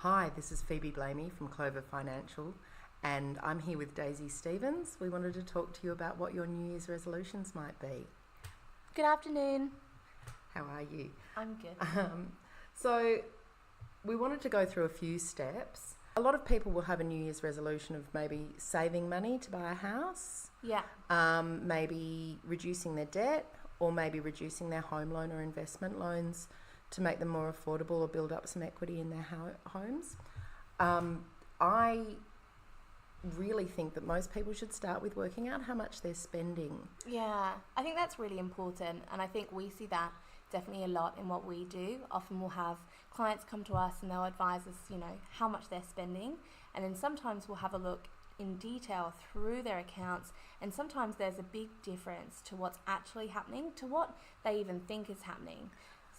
Hi, this is Phoebe Blamey from Clover Financial, and I'm here with Daisy Stevens. We wanted to talk to you about what your New Year's resolutions might be. Good afternoon. How are you? I'm good. So we wanted to go through a few steps. A lot of people will have a New Year's resolution of maybe saving money to buy a house, Yeah. maybe reducing their debt, or maybe reducing their home loan or investment loans to make them more affordable or build up some equity in their homes. I really think that most people should start with working out how much they're spending. Yeah, I think that's really important, and I think we see that definitely a lot in what we do. Often we'll have clients come to us and they'll advise us, how much they're spending, and then sometimes we'll have a look in detail through their accounts, and sometimes there's a big difference to what's actually happening to what they even think is happening.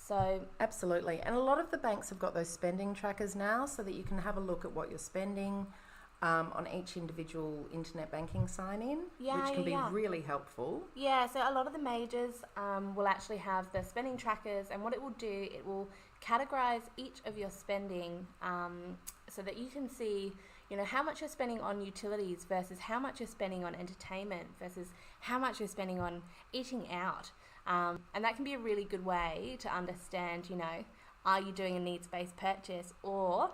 So Absolutely. And a lot of the banks have got those spending trackers now so that you can have a look at what you're spending on each individual internet banking sign-in, which can be really helpful. Yeah, so a lot of the majors will actually have the spending trackers, and what it will do, it will categorize each of your spending so that you can see, how much you're spending on utilities versus how much you're spending on entertainment versus how much you're spending on eating out. And that can be a really good way to understand, are you doing a needs-based purchase, or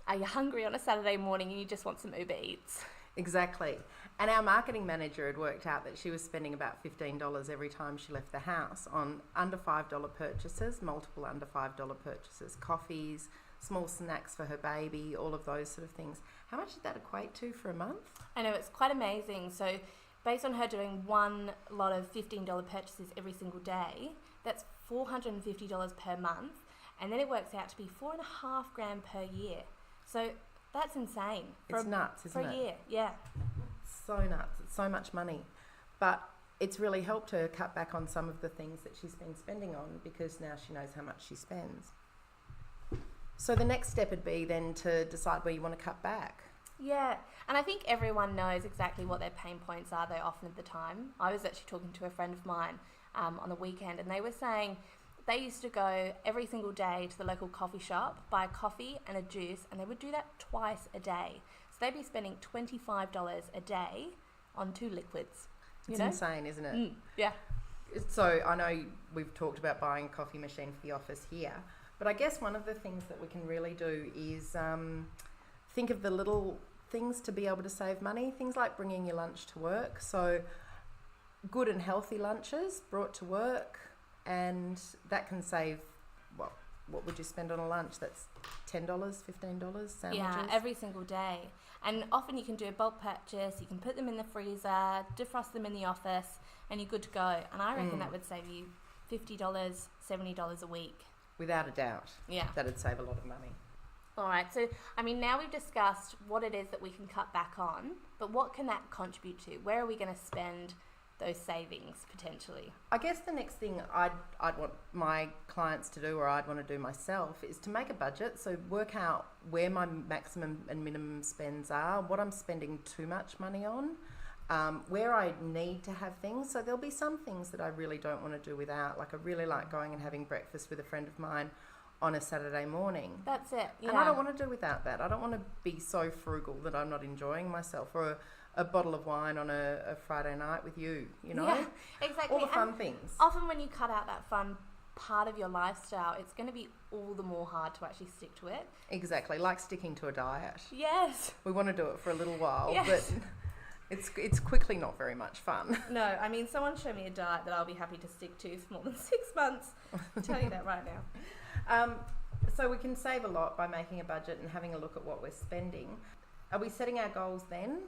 are you hungry on a Saturday morning and you just want some Uber Eats? Exactly. And our marketing manager had worked out that she was spending about $15 every time she left the house on under $5 purchases, multiple under $5 purchases, coffees, small snacks for her baby, all of those sort of things. How much did that equate to for a month? I know, it's quite amazing. So based on her doing one lot of $15 purchases every single day, that's $450 per month, and then it works out to be $4,500 per year. So that's insane. It's nuts, isn't it? For a year, yeah. So nuts. It's so much money. But it's really helped her cut back on some of the things that she's been spending on, because now she knows how much she spends. So the next step would be then to decide where you want to cut back. Yeah, and I think everyone knows exactly what their pain points are, though, often at the time. I was actually talking to a friend of mine on the weekend, and they were saying they used to go every single day to the local coffee shop, buy a coffee and a juice, and they would do that twice a day. So they'd be spending $25 a day on 2 liquids. It's insane, isn't it? Yeah. So I know we've talked about buying a coffee machine for the office here, but I guess one of the things that we can really do is think of the little things to be able to save money. Things like bringing your lunch to work. So good and healthy lunches brought to work, and that can save, what would you spend on a lunch? That's $10, $15 sandwiches? Yeah, every single day. And often you can do a bulk purchase, you can put them in the freezer, defrost them in the office, and you're good to go. And I reckon that would save you $50, $70 a week. Without a doubt. Yeah. That'd save a lot of money. All right, so now we've discussed what it is that we can cut back on, but what can that contribute to? Where are we going to spend those savings potentially? I guess the next thing I'd want my clients to do, or I'd want to do myself, is to make a budget. So work out where my maximum and minimum spends are, what I'm spending too much money on, where I need to have things. So there'll be some things that I really don't want to do without. Like I really like going and having breakfast with a friend of mine on a Saturday morning. That's it. Yeah. And I don't want to do without that. I don't want to be so frugal that I'm not enjoying myself, or a bottle of wine on a Friday night with you, Yeah, exactly. All the fun things. Often when you cut out that fun part of your lifestyle, it's going to be all the more hard to actually stick to it. Exactly, like sticking to a diet. Yes. We want to do it for a little while, Yes. but it's quickly not very much fun. No, someone show me a diet that I'll be happy to stick to for more than 6 months. I'll tell you that right now. So we can save a lot by making a budget and having a look at what we're spending. Are we setting our goals then?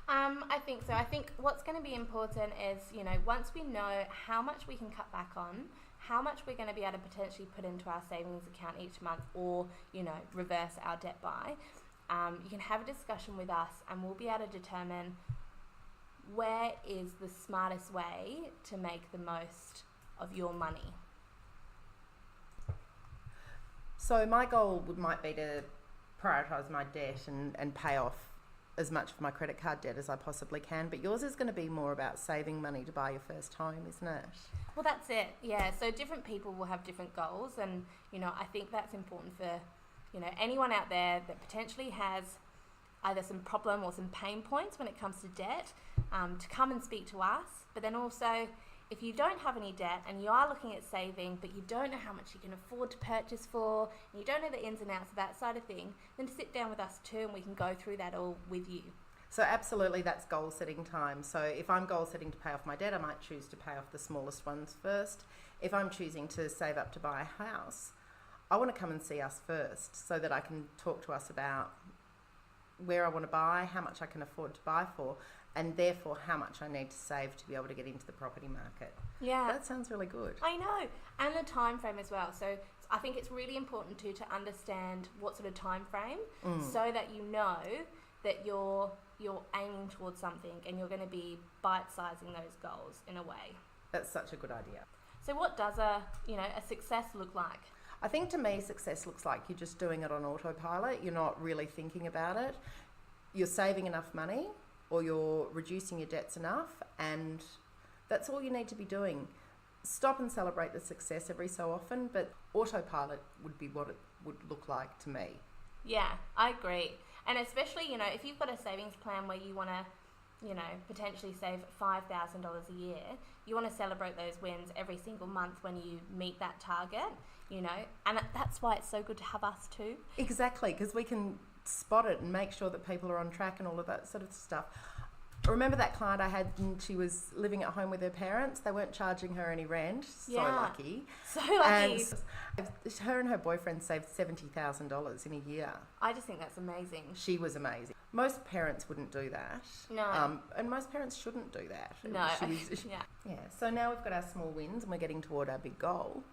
I think so. I think what's going to be important is, once we know how much we can cut back on, how much we're going to be able to potentially put into our savings account each month, or, reverse our debt by, you can have a discussion with us and we'll be able to determine where is the smartest way to make the most of your money. So my goal might be to prioritise my debt and pay off as much of my credit card debt as I possibly can, but yours is going to be more about saving money to buy your first home, isn't it? Well, that's it. Yeah. So different people will have different goals, and I think that's important for anyone out there that potentially has either some problem or some pain points when it comes to debt, to come and speak to us. But then also, if you don't have any debt and you are looking at saving, but you don't know how much you can afford to purchase for, and you don't know the ins and outs of that side of thing, then to sit down with us too and we can go through that all with you. So absolutely, that's goal setting time. So if I'm goal setting to pay off my debt, I might choose to pay off the smallest ones first. If I'm choosing to save up to buy a house, I want to come and see us first so that I can talk to us about where I want to buy, how much I can afford to buy for, and therefore how much I need to save to be able to get into the property market. Yeah. That sounds really good. I know. And the time frame as well. So I think it's really important too to understand what sort of time frame so that you know that you're aiming towards something and you're going to be bite-sizing those goals in a way. That's such a good idea. So what does a success look like? I think to me, success looks like you're just doing it on autopilot. You're not really thinking about it. You're saving enough money or you're reducing your debts enough, and that's all you need to be doing. Stop and celebrate the success every so often, but autopilot would be what it would look like to me. Yeah, I agree. And especially, if you've got a savings plan where you want to, potentially save $5,000 a year, you want to celebrate those wins every single month when you meet that target, and that's why it's so good to have us too. Exactly, because we can spot it and make sure that people are on track and all of that sort of stuff. Remember that client I had, and she was living at home with her parents. They weren't charging her any rent. So lucky. So lucky. And her and her boyfriend saved $70,000 in a year. I just think that's amazing. She was amazing. Most parents wouldn't do that. No. And most parents shouldn't do that. No. Yeah. So now we've got our small wins and we're getting toward our big goal.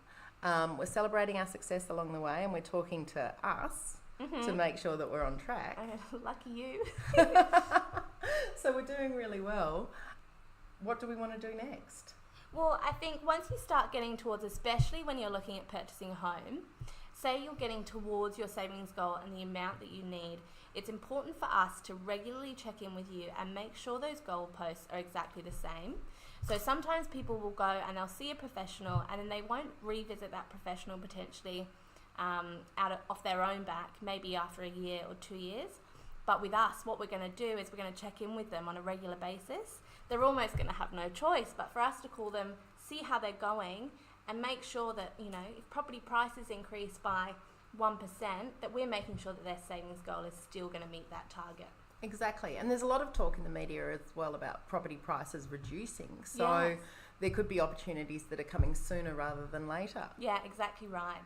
We're celebrating our success along the way, and we're talking to us to make sure that we're on track. Lucky you. So we're doing really well. What do we want to do next? Well, I think once you start getting towards, especially when you're looking at purchasing a home, say you're getting towards your savings goal and the amount that you need, it's important for us to regularly check in with you and make sure those goalposts are exactly the same. So sometimes people will go and they'll see a professional and then they won't revisit that professional potentially off their own back, maybe after a year or 2 years. But with us, what we're going to do is we're going to check in with them on a regular basis. They're almost going to have no choice but for us to call them, see how they're going, and make sure that, if property prices increase by 1%, that we're making sure that their savings goal is still going to meet that target. Exactly. And there's a lot of talk in the media as well about property prices reducing. So there could be opportunities that are coming sooner rather than later. Yeah, exactly right.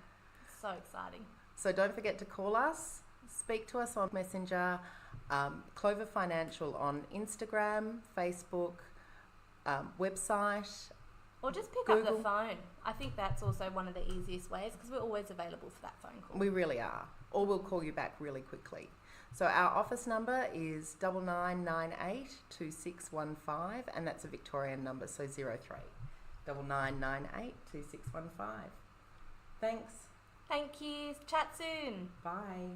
So exciting. So don't forget to call us. Speak to us on Messenger, Clover Financial on Instagram, Facebook, website. Or just pick Google. up the phone. I think that's also one of the easiest ways because we're always available for that phone call. We really are. Or we'll call you back really quickly. So our office number is 9998 2615, and that's a Victorian number, so 03 9998 2615. Thanks. Thank you. Chat soon. Bye.